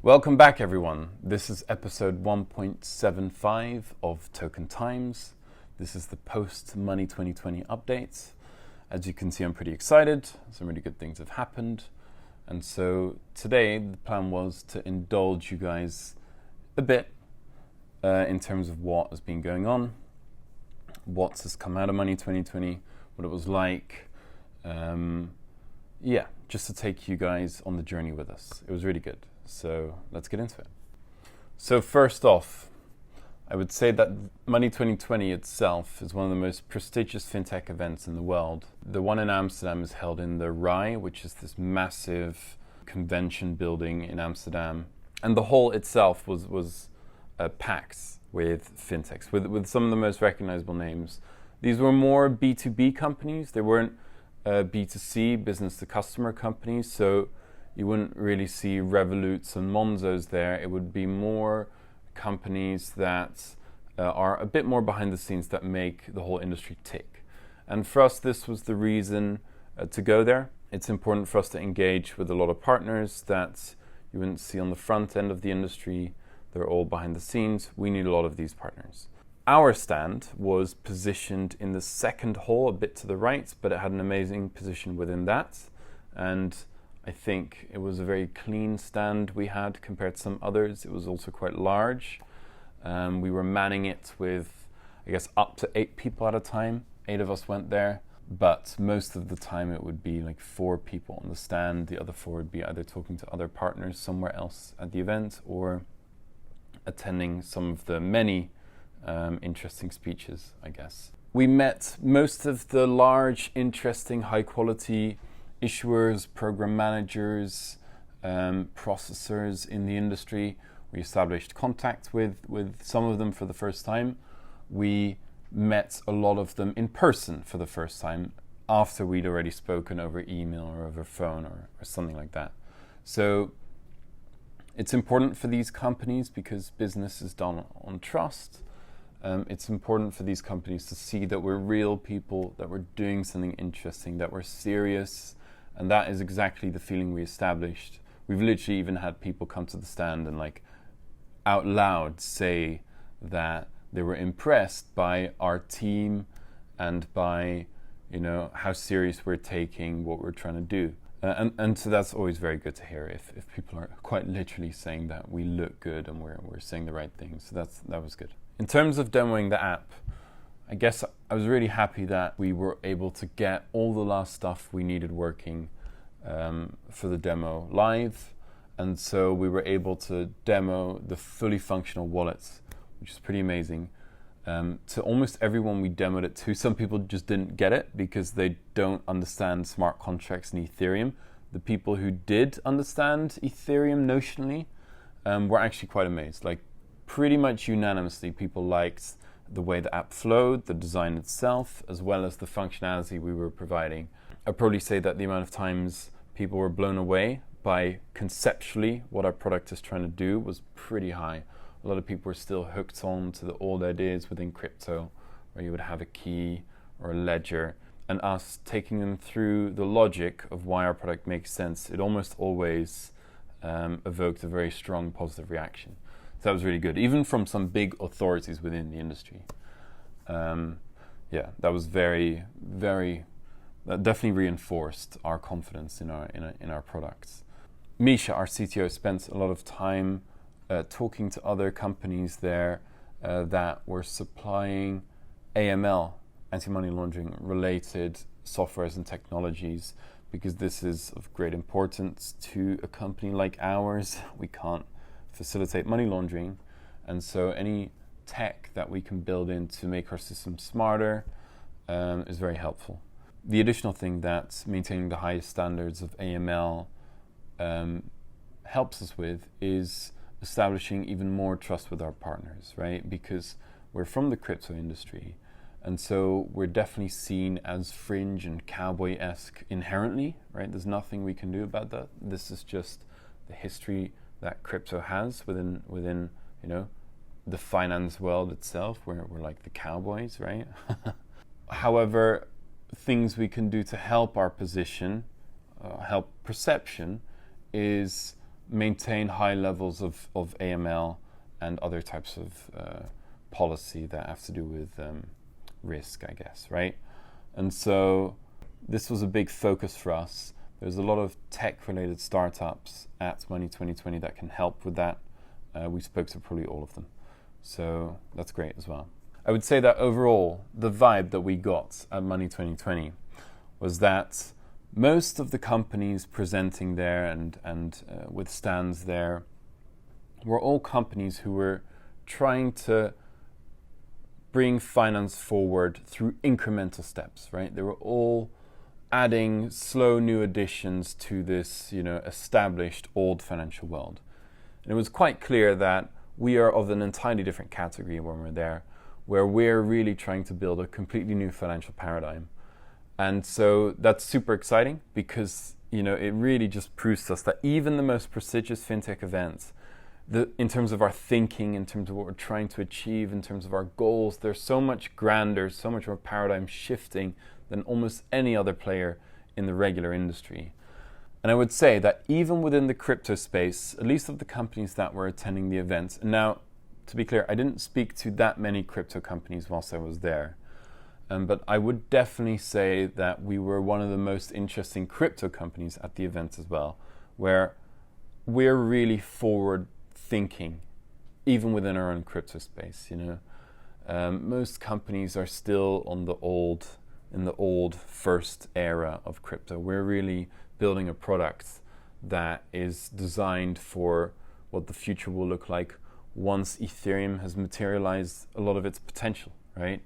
Welcome back, everyone. This is episode 1.75 of TokenTimes. This is the post-Money 2020 update. As you can see, I'm pretty excited. Some really good things have happened. And so today, the plan was to indulge you guys a bit in terms of what has been going on, what has come out of Money 2020, what it was like. Just to take you guys on the journey with us. It was really good. So let's get into it. So first off, I would say that Money 2020 itself is one of the most prestigious fintech events in the world. The one in Amsterdam is held in the RAI, which is this massive convention building in Amsterdam. And the hall itself was packed with fintechs, with some of the most recognizable names. These were more B2B companies. They weren't B2C, business to customer companies. So you wouldn't really see Revoluts and Monzos there. It would be more companies that are a bit more behind the scenes that make the whole industry tick. And for us, this was the reason to go there. It's important for us to engage with a lot of partners that you wouldn't see on the front end of the industry. They're all behind the scenes. We need a lot of these partners. Our stand was positioned in the second hall, a bit to the right, but it had an amazing position within that. And I think it was a very clean stand we had compared to some others. It was also quite large. We were manning it with, I guess, up to 8 people at a time. 8 of us went there, but most of the time it would be like 4 people on the stand. The other 4 would be either talking to other partners somewhere else at the event or attending some of the many interesting speeches, I guess. We met most of the large, interesting, high-quality issuers, program managers, processors in the industry. We established contact with some of them for the first time. We met a lot of them in person for the first time after we'd already spoken over email or over phone or something like that. So it's important for these companies because business is done on trust. It's important for these companies to see that we're real people, that we're doing something interesting, that we're serious. And that is exactly the feeling we established. We've literally even had people come to the stand and like out loud say that they were impressed by our team and by, how serious we're taking what we're trying to do. And so that's always very good to hear if people are quite literally saying that we look good and we're saying the right things. So that was good. In terms of demoing the app, I guess I was really happy that we were able to get all the last stuff we needed working for the demo live. And so we were able to demo the fully functional wallets, which is pretty amazing. To almost everyone we demoed it to, some people just didn't get it because they don't understand smart contracts and Ethereum. The people who did understand Ethereum notionally were actually quite amazed. Like pretty much unanimously, people liked the way the app flowed, the design itself, as well as the functionality we were providing. I'd probably say that the amount of times people were blown away by conceptually what our product is trying to do was pretty high. A lot of people were still hooked on to the old ideas within crypto, where you would have a key or a ledger, and us taking them through the logic of why our product makes sense. It almost always evoked a very strong positive reaction. So that was really good, even from some big authorities within the industry. That was very, very, that definitely reinforced our confidence in our products. Misha, our CTO, spent a lot of time talking to other companies there that were supplying AML, anti-money laundering related softwares and technologies, because this is of great importance to a company like ours. We can't facilitate money laundering, and so any tech that we can build in to make our system smarter is very helpful. The additional thing that maintaining the highest standards of AML helps us with is establishing even more trust with our partners, right? Because we're from the crypto industry, and so we're definitely seen as fringe and cowboy-esque inherently, right? There's nothing we can do about that. This is just the history that crypto has within the finance world itself. We're like the cowboys, right? However, things we can do to help our position, help perception, is maintain high levels of AML and other types of policy that have to do with risk, I guess, right? And so this was a big focus for us. There's a lot of tech-related startups at Money 2020 that can help with that. We spoke to probably all of them. So that's great as well. I would say that overall, the vibe that we got at Money 2020 was that most of the companies presenting there and with stands there were all companies who were trying to bring finance forward through incremental steps, right? They were all adding slow new additions to this, established old financial world. And it was quite clear that we are of an entirely different category when we're there, where we're really trying to build a completely new financial paradigm. And so that's super exciting because, it really just proves to us that even the most prestigious fintech events, in terms of our thinking, in terms of what we're trying to achieve, in terms of our goals, they're so much grander, so much more paradigm shifting than almost any other player in the regular industry. And I would say that even within the crypto space, at least of the companies that were attending the events, and now, to be clear, I didn't speak to that many crypto companies whilst I was there, but I would definitely say that we were one of the most interesting crypto companies at the event as well, where we're really forward thinking, even within our own crypto space. Most companies are still in the old first era of crypto. We're really building a product that is designed for what the future will look like once Ethereum has materialized a lot of its potential, right?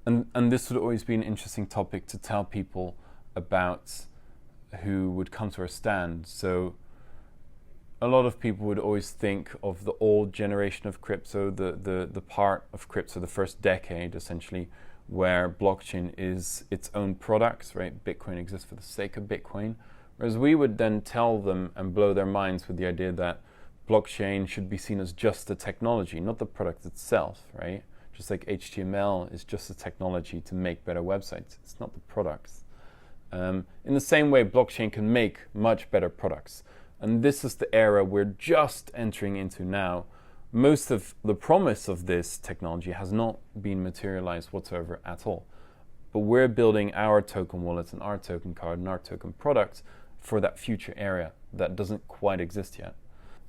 And this would always be an interesting topic to tell people about who would come to our stand. So a lot of people would always think of the old generation of crypto, the part of crypto, the first decade essentially, where blockchain is its own product, right? Bitcoin exists for the sake of Bitcoin. Whereas we would then tell them and blow their minds with the idea that blockchain should be seen as just the technology, not the product itself, right? Just like HTML is just a technology to make better websites. It's not the products. In the same way, blockchain can make much better products. And this is the era we're just entering into now. Most of the promise of this technology has not been materialized whatsoever at all. But we're building our token wallets and our token card and our token products for that future area that doesn't quite exist yet.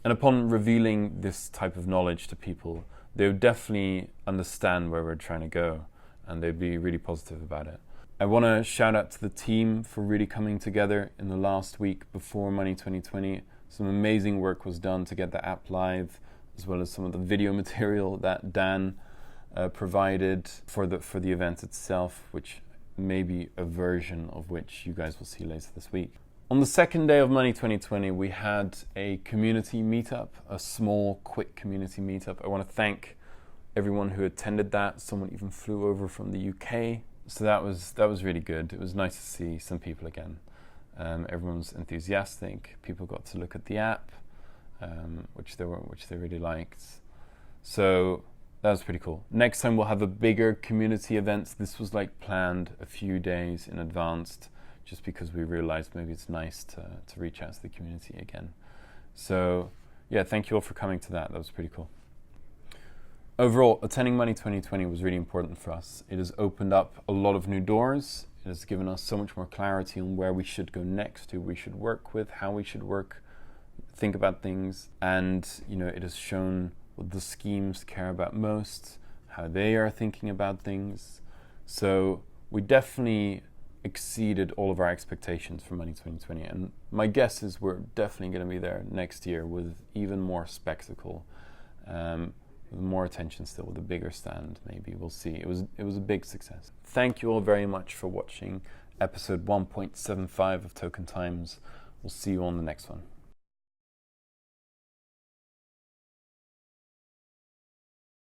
And upon revealing this type of knowledge to people, they would definitely understand where we're trying to go, and they'd be really positive about it. I want to shout out to the team for really coming together in the last week before Money 2020. Some amazing work was done to get the app live, as well as some of the video material that Dan provided for the event itself, which may be a version of which you guys will see later this week. On the second day of Money 2020, we had a community meetup, a small, quick community meetup. I want to thank everyone who attended that. Someone even flew over from the UK. So that was really good. It was nice to see some people again. Everyone was enthusiastic. People got to look at the app, which they really liked. So that was pretty cool. Next time we'll have a bigger community event. This was planned a few days in advance, just because we realized maybe it's nice to reach out to the community again. So yeah, thank you all for coming to that. That was pretty cool. Overall, attending Money 2020 was really important for us. It has opened up a lot of new doors. It has given us so much more clarity on where we should go next, who we should work with, how we should work, think about things. And it has shown what the schemes care about most, how they are thinking about things. So we definitely exceeded all of our expectations for Money 2020. And my guess is we're definitely going to be there next year with even more spectacle, with more attention still, with a bigger stand maybe. We'll see. It was a big success. Thank you all very much for watching episode 1.75 of TokenTimes. We'll see you on the next one.